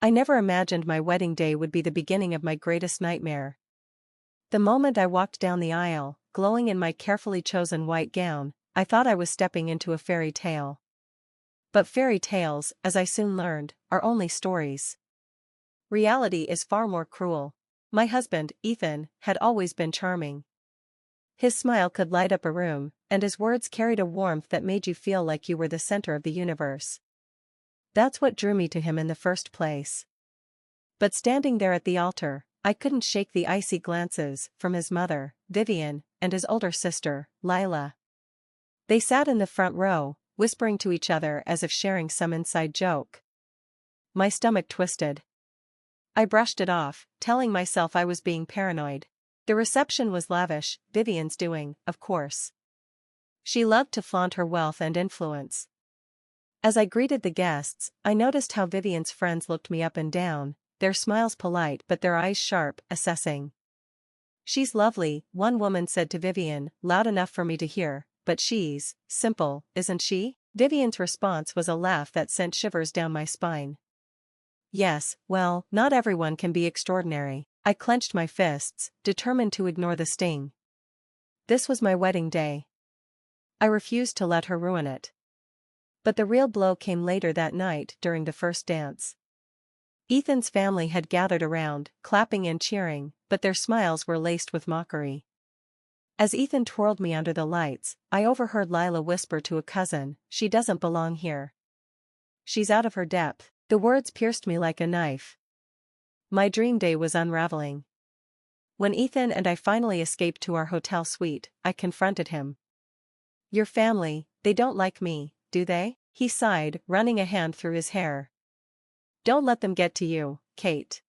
I never imagined my wedding day would be the beginning of my greatest nightmare. The moment I walked down the aisle, glowing in my carefully chosen white gown, I thought I was stepping into a fairy tale. But fairy tales, as I soon learned, are only stories. Reality is far more cruel. My husband, Ethan, had always been charming. His smile could light up a room, and his words carried a warmth that made you feel like you were the center of the universe. That's what drew me to him in the first place. But standing there at the altar, I couldn't shake the icy glances from his mother, Vivian, and his older sister, Lila. They sat in the front row, whispering to each other as if sharing some inside joke. My stomach twisted. I brushed it off, telling myself I was being paranoid. The reception was lavish, Vivian's doing, of course. She loved to flaunt her wealth and influence. As I greeted the guests, I noticed how Vivian's friends looked me up and down, their smiles polite but their eyes sharp, assessing. "She's lovely," one woman said to Vivian, loud enough for me to hear, "but she's simple, isn't she?" Vivian's response was a laugh that sent shivers down my spine. Yes, well, not everyone can be extraordinary. I clenched my fists, determined to ignore the sting. This was my wedding day. I refused to let her ruin it. But the real blow came later that night during the first dance. Ethan's family had gathered around, clapping and cheering, but their smiles were laced with mockery. As Ethan twirled me under the lights, I overheard Lila whisper to a cousin, "She doesn't belong here. She's out of her depth." The words pierced me like a knife. My dream day was unraveling. When Ethan and I finally escaped to our hotel suite, I confronted him. "Your family, they don't like me, do they?" He sighed, running a hand through his hair. "Don't let them get to you, Kate.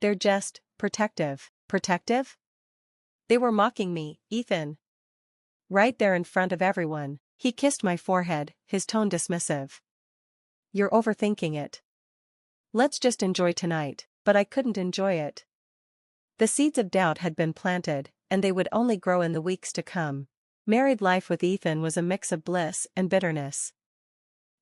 They're just protective." Protective? They were mocking me, Ethan. Right there in front of everyone. He kissed my forehead, his tone dismissive. "You're overthinking it. Let's just enjoy tonight." But I couldn't enjoy it. The seeds of doubt had been planted, and they would only grow in the weeks to come. Married life with Ethan was a mix of bliss and bitterness.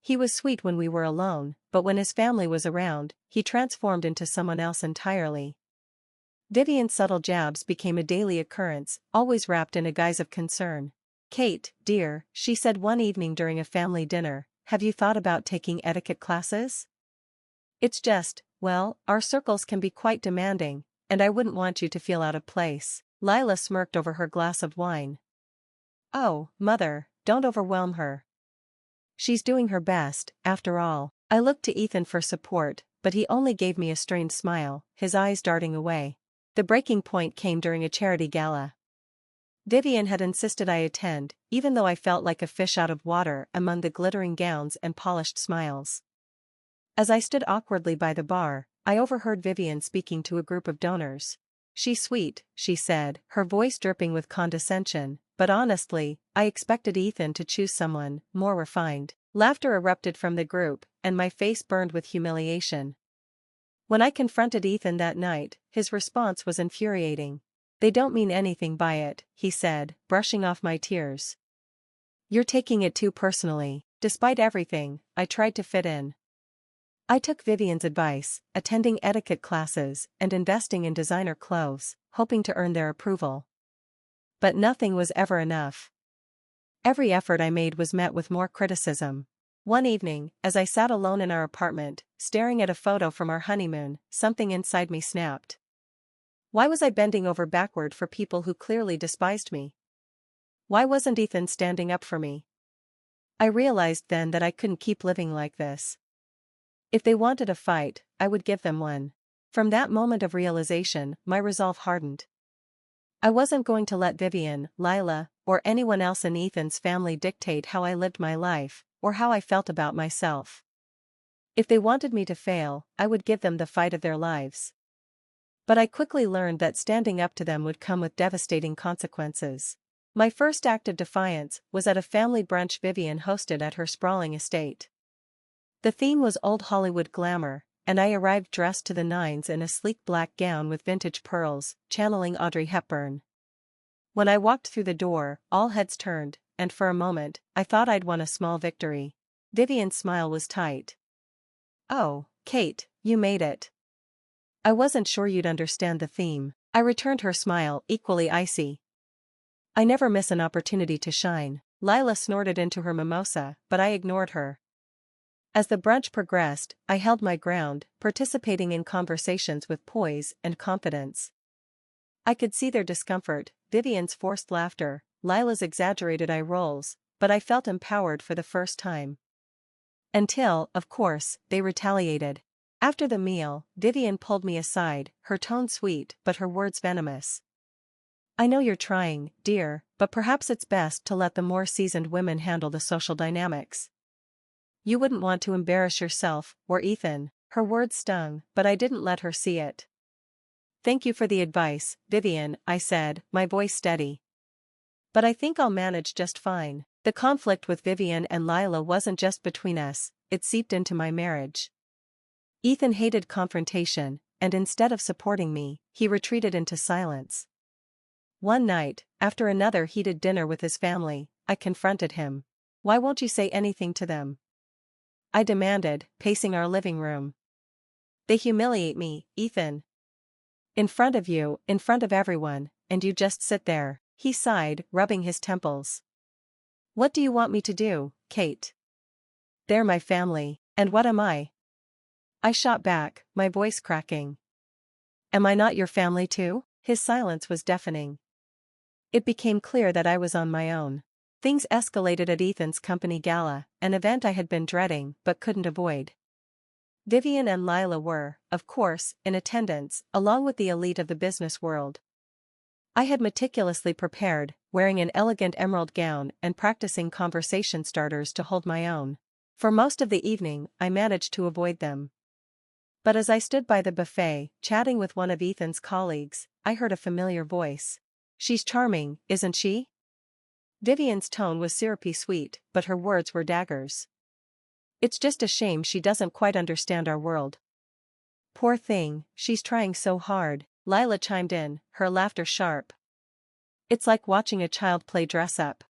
He was sweet when we were alone, but when his family was around, he transformed into someone else entirely. Vivian's subtle jabs became a daily occurrence, always wrapped in a guise of concern. "Kate, dear," she said one evening during a family dinner, "have you thought about taking etiquette classes? It's just, well, our circles can be quite demanding, and I wouldn't want you to feel out of place." Lila smirked over her glass of wine. "Oh, Mother, don't overwhelm her. She's doing her best, after all." I looked to Ethan for support, but he only gave me a strained smile, his eyes darting away. The breaking point came during a charity gala. Vivian had insisted I attend, even though I felt like a fish out of water among the glittering gowns and polished smiles. As I stood awkwardly by the bar, I overheard Vivian speaking to a group of donors. "She's sweet," she said, her voice dripping with condescension, "but honestly, I expected Ethan to choose someone more refined." Laughter erupted from the group, and my face burned with humiliation. When I confronted Ethan that night, his response was infuriating. "They don't mean anything by it," he said, brushing off my tears. "You're taking it too personally." Despite everything, I tried to fit in. I took Vivian's advice, attending etiquette classes and investing in designer clothes, hoping to earn their approval. But nothing was ever enough. Every effort I made was met with more criticism. One evening, as I sat alone in our apartment, staring at a photo from our honeymoon, something inside me snapped. Why was I bending over backward for people who clearly despised me? Why wasn't Ethan standing up for me? I realized then that I couldn't keep living like this. If they wanted a fight, I would give them one. From that moment of realization, my resolve hardened. I wasn't going to let Vivian, Lila, or anyone else in Ethan's family dictate how I lived my life, or how I felt about myself. If they wanted me to fail, I would give them the fight of their lives. But I quickly learned that standing up to them would come with devastating consequences. My first act of defiance was at a family brunch Vivian hosted at her sprawling estate. The theme was old Hollywood glamour, and I arrived dressed to the nines in a sleek black gown with vintage pearls, channeling Audrey Hepburn. When I walked through the door, all heads turned, and for a moment, I thought I'd won a small victory. Vivian's smile was tight. "Oh, Kate, you made it. I wasn't sure you'd understand the theme. I returned her smile, equally icy. I never miss an opportunity to shine. Lila snorted into her mimosa, but I ignored her. As the brunch progressed, I held my ground, participating in conversations with poise and confidence. I could see their discomfort, Vivian's forced laughter, Lila's exaggerated eye rolls, but I felt empowered for the first time. Until, of course, they retaliated. After the meal, Vivian pulled me aside, her tone sweet but her words venomous. I know you're trying, dear, but perhaps it's best to let the more seasoned women handle the social dynamics. You wouldn't want to embarrass yourself, or Ethan. Her words stung, but I didn't let her see it. Thank you for the advice, Vivian, I said, my voice steady. But I think I'll manage just fine. The conflict with Vivian and Lila wasn't just between us, it seeped into my marriage. Ethan hated confrontation, and instead of supporting me, he retreated into silence. One night, after another heated dinner with his family, I confronted him. Why won't you say anything to them? I demanded, pacing our living room. They humiliate me, Ethan. In front of you, in front of everyone, and you just sit there, he sighed, rubbing his temples. What do you want me to do, Kate? They're my family, and what am I? I shot back, my voice cracking. Am I not your family too? His silence was deafening. It became clear that I was on my own. Things escalated at Ethan's company gala, an event I had been dreading but couldn't avoid. Vivian and Lila were, of course, in attendance, along with the elite of the business world. I had meticulously prepared, wearing an elegant emerald gown and practicing conversation starters to hold my own. For most of the evening, I managed to avoid them. But as I stood by the buffet, chatting with one of Ethan's colleagues, I heard a familiar voice. She's charming, isn't she? Vivian's tone was syrupy sweet, but her words were daggers. It's just a shame she doesn't quite understand our world. Poor thing, she's trying so hard, Lila chimed in, her laughter sharp. It's like watching a child play dress-up.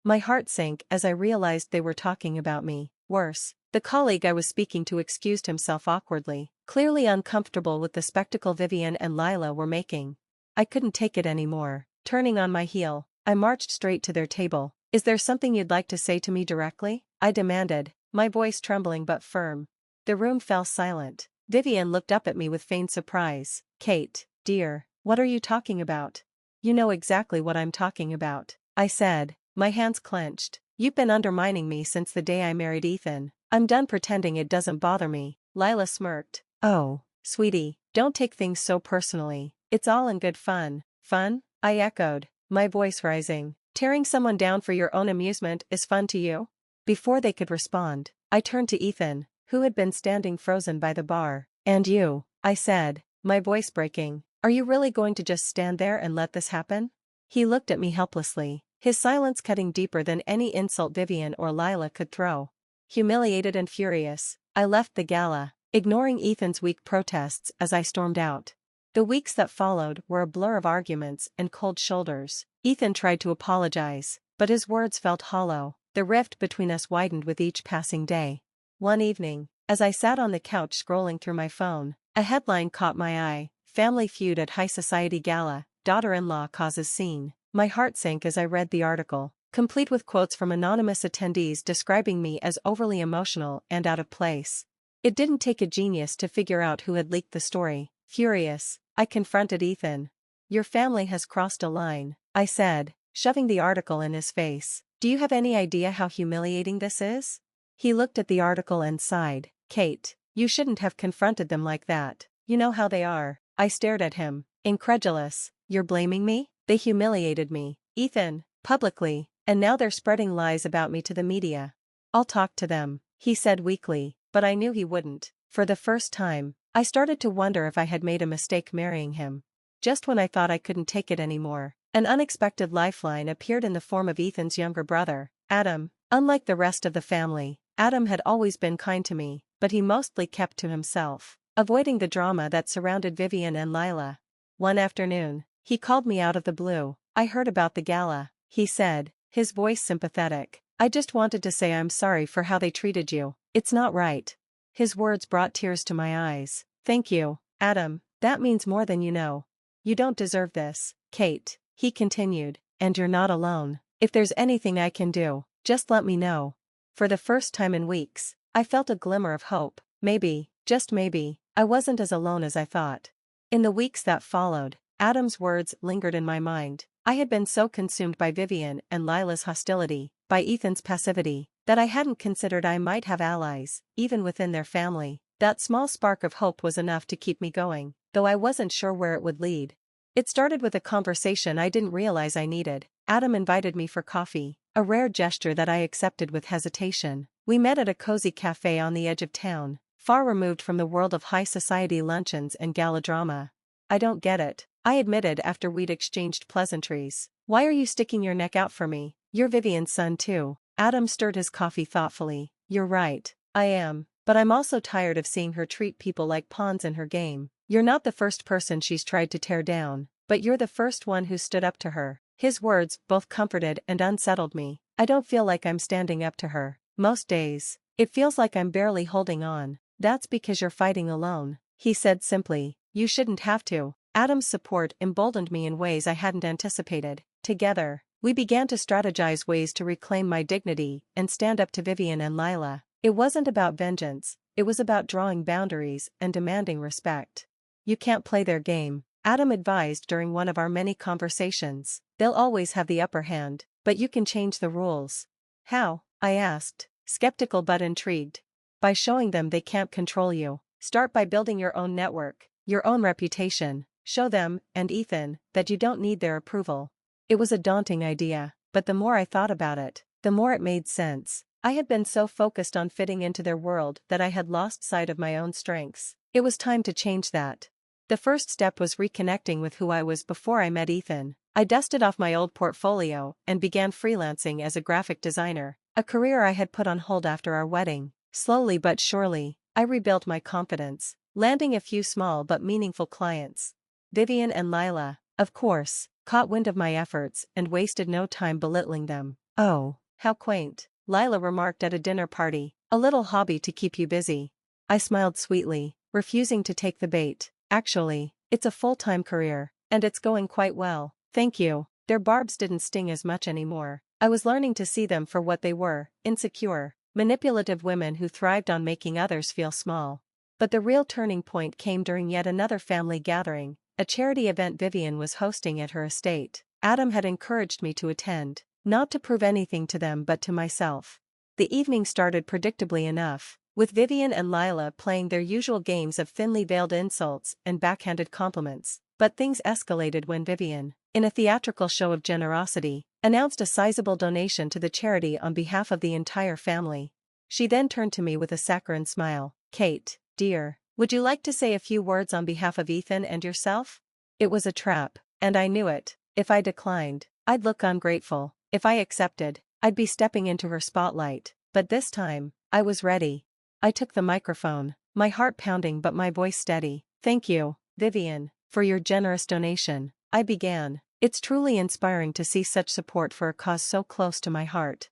My heart sank as I realized they were talking about me. Worse, the colleague I was speaking to excused himself awkwardly, clearly uncomfortable with the spectacle Vivian and Lila were making. I couldn't take it anymore. Turning on my heel, I marched straight to their table. Is there something you'd like to say to me directly? I demanded, my voice trembling but firm. The room fell silent. Vivian looked up at me with feigned surprise. Kate, dear, what are you talking about? You know exactly what I'm talking about, I said, my hands clenched. You've been undermining me since the day I married Ethan. I'm done pretending it doesn't bother me. Lila smirked. Oh, sweetie, don't take things so personally. It's all in good fun. Fun? I echoed, my voice rising. Tearing someone down for your own amusement is fun to you? Before they could respond, I turned to Ethan, who had been standing frozen by the bar. And you, I said, my voice breaking. Are you really going to just stand there and let this happen? He looked at me helplessly, his silence cutting deeper than any insult Vivian or Lila could throw. Humiliated and furious, I left the gala, ignoring Ethan's weak protests as I stormed out. The weeks that followed were a blur of arguments and cold shoulders. Ethan tried to apologize, but his words felt hollow. The rift between us widened with each passing day. One evening, as I sat on the couch scrolling through my phone, a headline caught my eye. Family feud at high society gala, daughter-in-law causes scene. My heart sank as I read the article, complete with quotes from anonymous attendees describing me as overly emotional and out of place. It didn't take a genius to figure out who had leaked the story. Furious, I confronted Ethan. Your family has crossed a line, I said, shoving the article in his face. Do you have any idea how humiliating this is? He looked at the article and sighed. Kate, you shouldn't have confronted them like that. You know how they are. I stared at him, incredulous. You're blaming me? They humiliated me, Ethan, publicly, and now they're spreading lies about me to the media. I'll talk to them, he said weakly, but I knew he wouldn't. For the first time, I started to wonder if I had made a mistake marrying him. Just when I thought I couldn't take it anymore, an unexpected lifeline appeared in the form of Ethan's younger brother, Adam. Unlike the rest of the family, Adam had always been kind to me, but he mostly kept to himself, avoiding the drama that surrounded Vivian and Lila. One afternoon, he called me out of the blue. I heard about the gala, he said, his voice sympathetic. I just wanted to say I'm sorry for how they treated you. It's not right. His words brought tears to my eyes. Thank you, Adam, that means more than you know. You don't deserve this, Kate, he continued, and you're not alone. If there's anything I can do, just let me know. For the first time in weeks, I felt a glimmer of hope. Maybe, just maybe, I wasn't as alone as I thought. In the weeks that followed, Adam's words lingered in my mind. I had been so consumed by Vivian and Lila's hostility, by Ethan's passivity, that I hadn't considered I might have allies, even within their family. That small spark of hope was enough to keep me going, though I wasn't sure where it would lead. It started with a conversation I didn't realize I needed. Adam invited me for coffee, a rare gesture that I accepted with hesitation. We met at a cozy cafe on the edge of town, far removed from the world of high society luncheons and gala drama. I don't get it, I admitted after we'd exchanged pleasantries. Why are you sticking your neck out for me? You're Vivian's son too. Adam stirred his coffee thoughtfully. You're right, I am, but I'm also tired of seeing her treat people like pawns in her game. You're not the first person she's tried to tear down, but you're the first one who stood up to her. His words both comforted and unsettled me. I don't feel like I'm standing up to her. Most days, it feels like I'm barely holding on. That's because you're fighting alone, he said simply. You shouldn't have to. Adam's support emboldened me in ways I hadn't anticipated. Together, we began to strategize ways to reclaim my dignity and stand up to Vivian and Lila. It wasn't about vengeance, it was about drawing boundaries and demanding respect. You can't play their game, Adam advised during one of our many conversations. They'll always have the upper hand, but you can change the rules. How? I asked, skeptical but intrigued. By showing them they can't control you. Start by building your own network, your own reputation. Show them, and Ethan, that you don't need their approval. It was a daunting idea, but the more I thought about it, the more it made sense. I had been so focused on fitting into their world that I had lost sight of my own strengths. It was time to change that. The first step was reconnecting with who I was before I met Ethan. I dusted off my old portfolio and began freelancing as a graphic designer, a career I had put on hold after our wedding. Slowly but surely, I rebuilt my confidence, landing a few small but meaningful clients. Vivian and Lila, of course, caught wind of my efforts and wasted no time belittling them. Oh, how quaint, Lila remarked at a dinner party. A little hobby to keep you busy. I smiled sweetly, refusing to take the bait. Actually, it's a full-time career, and it's going quite well. Thank you. Their barbs didn't sting as much anymore. I was learning to see them for what they were, insecure, manipulative women who thrived on making others feel small. But the real turning point came during yet another family gathering, a charity event Vivian was hosting at her estate. Adam had encouraged me to attend, not to prove anything to them but to myself. The evening started predictably enough, with Vivian and Lila playing their usual games of thinly veiled insults and backhanded compliments. But things escalated when Vivian, in a theatrical show of generosity, announced a sizable donation to the charity on behalf of the entire family. She then turned to me with a saccharine smile. Kate, dear, would you like to say a few words on behalf of Ethan and yourself? It was a trap, and I knew it. If I declined, I'd look ungrateful. If I accepted, I'd be stepping into her spotlight. But this time, I was ready. I took the microphone, my heart pounding but my voice steady. Thank you, Vivian, for your generous donation. I began. It's truly inspiring to see such support for a cause so close to my heart.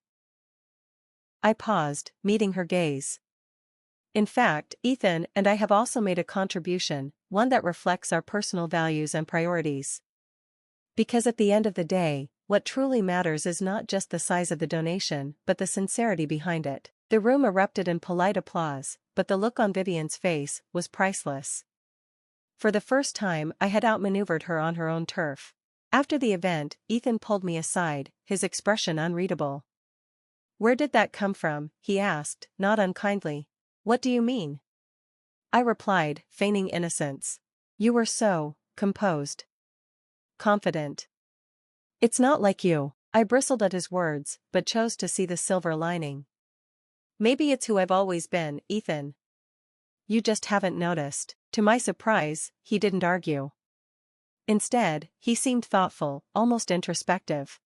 I paused, meeting her gaze. In fact, Ethan and I have also made a contribution, one that reflects our personal values and priorities. Because at the end of the day, what truly matters is not just the size of the donation, but the sincerity behind it. The room erupted in polite applause, but the look on Vivian's face was priceless. For the first time, I had outmaneuvered her on her own turf. After the event, Ethan pulled me aside, his expression unreadable. Where did that come from? He asked, not unkindly. What do you mean? I replied, feigning innocence. You were so composed. Confident. It's not like you. I bristled at his words, but chose to see the silver lining. Maybe it's who I've always been, Ethan. You just haven't noticed. To my surprise, he didn't argue. Instead, he seemed thoughtful, almost introspective.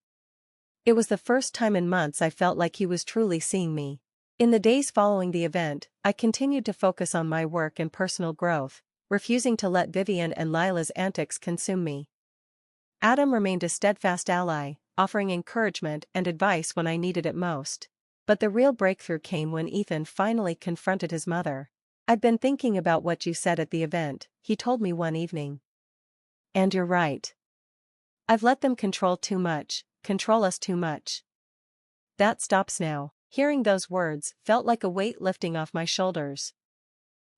It was the first time in months I felt like he was truly seeing me. In the days following the event, I continued to focus on my work and personal growth, refusing to let Vivian and Lila's antics consume me. Adam remained a steadfast ally, offering encouragement and advice when I needed it most. But the real breakthrough came when Ethan finally confronted his mother. "I've been thinking about what you said at the event," he told me one evening. "And you're right. I've let them control us too much. That stops now." Hearing those words felt like a weight lifting off my shoulders.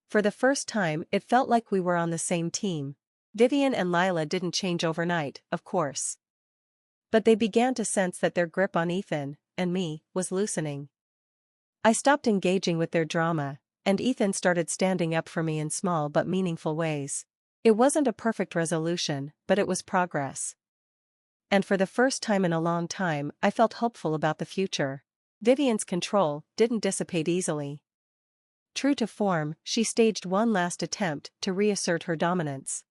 For the first time, it felt like we were on the same team. Vivian and Lila didn't change overnight, of course. But they began to sense that their grip on Ethan, and me, was loosening. I stopped engaging with their drama, and Ethan started standing up for me in small but meaningful ways. It wasn't a perfect resolution, but it was progress. And for the first time in a long time, I felt hopeful about the future. Vivian's control didn't dissipate easily. True to form, she staged one last attempt to reassert her dominance.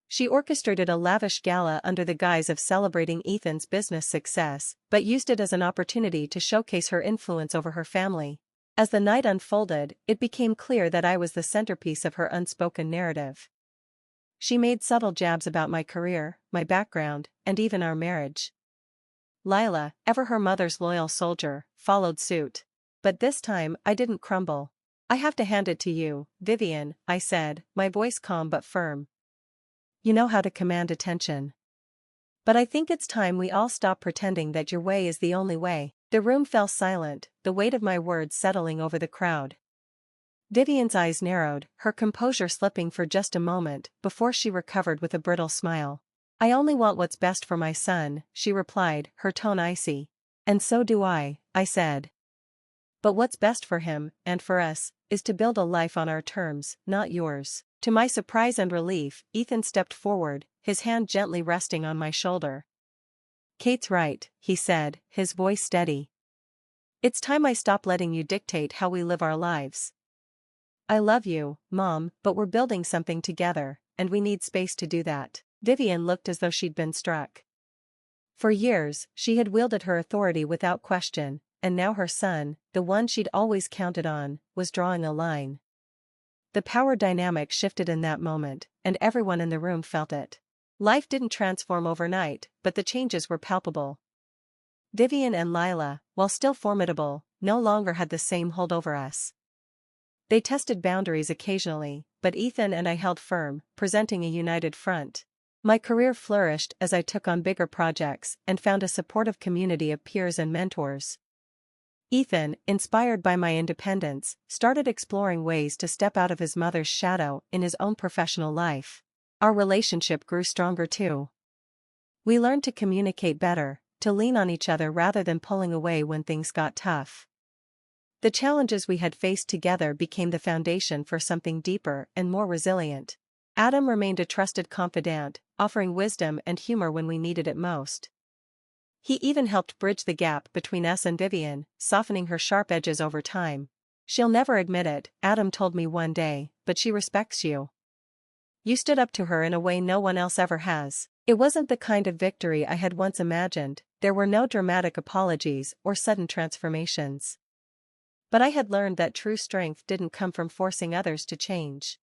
She orchestrated a lavish gala under the guise of celebrating Ethan's business success, but used it as an opportunity to showcase her influence over her family. As the night unfolded, it became clear that I was the centerpiece of her unspoken narrative. She made subtle jabs about my career, my background, and even our marriage. Lila, ever her mother's loyal soldier, followed suit. But this time, I didn't crumble. "I have to hand it to you, Vivian," I said, my voice calm but firm. "You know how to command attention. But I think it's time we all stop pretending that your way is the only way." The room fell silent, the weight of my words settling over the crowd. Vivian's eyes narrowed, her composure slipping for just a moment before she recovered with a brittle smile. "I only want what's best for my son," she replied, her tone icy. "And so do I said. "But what's best for him, and for us, is to build a life on our terms, not yours." To my surprise and relief, Ethan stepped forward, his hand gently resting on my shoulder. "Kate's right," he said, his voice steady. "It's time I stop letting you dictate how we live our lives. I love you, Mom, but we're building something together, and we need space to do that." Vivian looked as though she'd been struck. For years, she had wielded her authority without question, and now her son, the one she'd always counted on, was drawing a line. The power dynamic shifted in that moment, and everyone in the room felt it. Life didn't transform overnight, but the changes were palpable. Vivian and Lila, while still formidable, no longer had the same hold over us. They tested boundaries occasionally, but Ethan and I held firm, presenting a united front. My career flourished as I took on bigger projects and found a supportive community of peers and mentors. Ethan, inspired by my independence, started exploring ways to step out of his mother's shadow in his own professional life. Our relationship grew stronger too. We learned to communicate better, to lean on each other rather than pulling away when things got tough. The challenges we had faced together became the foundation for something deeper and more resilient. Adam remained a trusted confidant, offering wisdom and humor when we needed it most. He even helped bridge the gap between us and Vivian, softening her sharp edges over time. "She'll never admit it," Adam told me one day, "but she respects you. You stood up to her in a way no one else ever has." It wasn't the kind of victory I had once imagined, there were no dramatic apologies or sudden transformations. But I had learned that true strength didn't come from forcing others to change.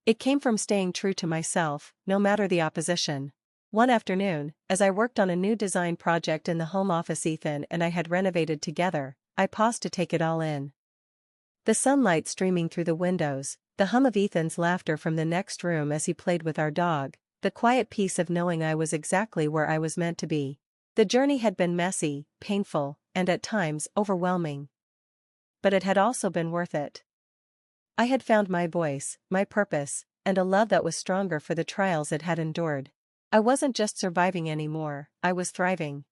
It came from staying true to myself, no matter the opposition. One afternoon, as I worked on a new design project in the home office Ethan and I had renovated together, I paused to take it all in. The sunlight streaming through the windows, the hum of Ethan's laughter from the next room as he played with our dog, the quiet peace of knowing I was exactly where I was meant to be. The journey had been messy, painful, and at times overwhelming. But it had also been worth it. I had found my voice, my purpose, and a love that was stronger for the trials it had endured. I wasn't just surviving anymore, I was thriving.